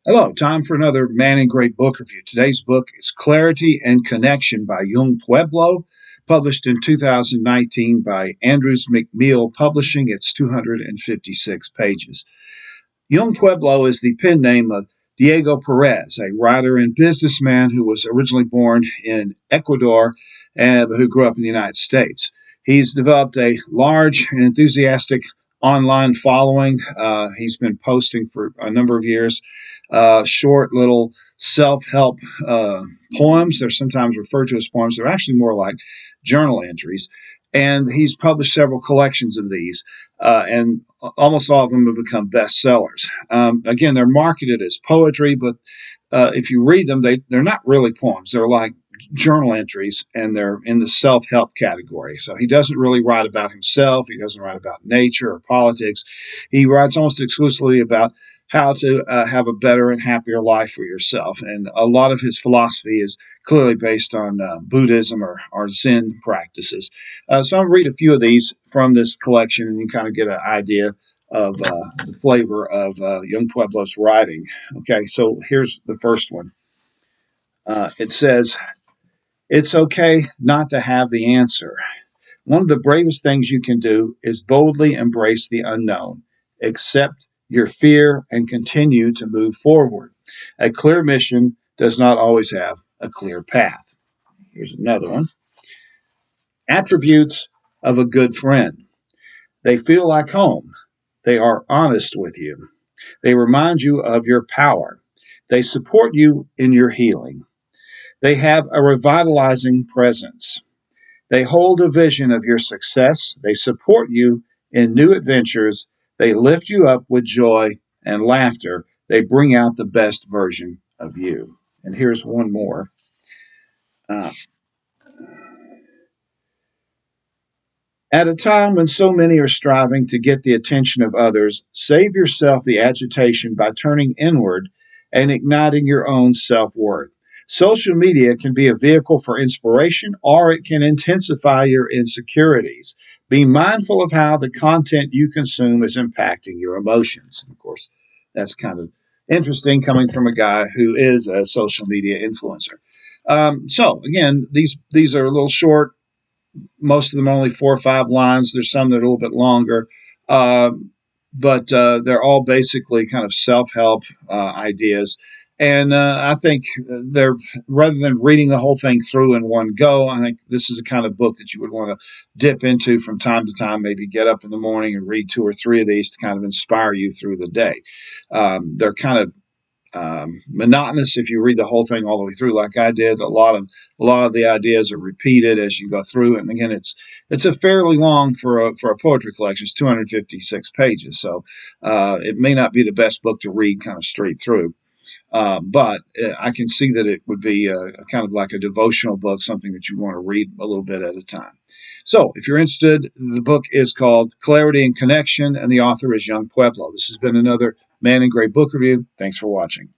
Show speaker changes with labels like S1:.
S1: Hello, time for another Man in Great book review. Today's book is Clarity and Connection by Young Pueblo, published in 2019 by Andrews McMeel Publishing. It's 256 pages. Young Pueblo is the pen name of Diego Perez, a writer and businessman who was originally born in Ecuador and who grew up in the United States. He's developed a large and enthusiastic online following. He's been posting for a number of years short little self-help poems. They're sometimes referred to as poems. They're actually more like journal entries. And he's published several collections of these, and almost all of them have become bestsellers. Again, they're marketed as poetry, but if you read them, they're not really poems. They're like journal entries, and they're in the self-help category. So he doesn't really write about himself. He doesn't write about nature or politics. He writes almost exclusively about how to have a better and happier life for yourself. And a lot of his philosophy is clearly based on Buddhism or Zen practices. So I'll read a few of these from this collection, and you kind of get an idea of the flavor of Young Pueblo's writing. Okay, so here's the first one. It says, "It's okay not to have the answer. One of the bravest things you can do is boldly embrace the unknown, accept your fear, and continue to move forward. A clear mission does not always have a clear path." Here's another one. "Attributes of a good friend. They feel like home. They are honest with you. They remind you of your power. They support you in your healing. They have a revitalizing presence. They hold a vision of your success. They support you in new adventures. They lift you up with joy and laughter. They bring out the best version of you." And here's one more. Uh, At a time when so many are striving to get the attention of others, save yourself the agitation by turning inward and igniting your own self worth. Social media can be a vehicle for inspiration, or it can intensify your insecurities. Be mindful of how the content you consume is impacting your emotions. Of course, that's kind of interesting coming from a guy who is a social media influencer. So again, these are a little short. Most of them are only 4 or 5 lines. There's some that are a little bit longer, uh, but they're all basically kind of self-help ideas. And I think they're rather than reading the whole thing through in one go, I think this is the kind of book that you would want to dip into from time to time. Maybe get up in the morning and read 2 or 3 of these to kind of inspire you through the day. They're kind of monotonous if you read the whole thing all the way through, like I did. A lot of the ideas are repeated as you go through, and again, it's a fairly long for a poetry collection. It's 256 pages, so it may not be the best book to read kind of straight through. But I can see that it would be a kind of like a devotional book, something that you want to read a little bit at a time. So, if you're interested, the book is called Clarity and Connection, and the author is Young Pueblo. This has been another Man in Gray book review. Thanks for watching.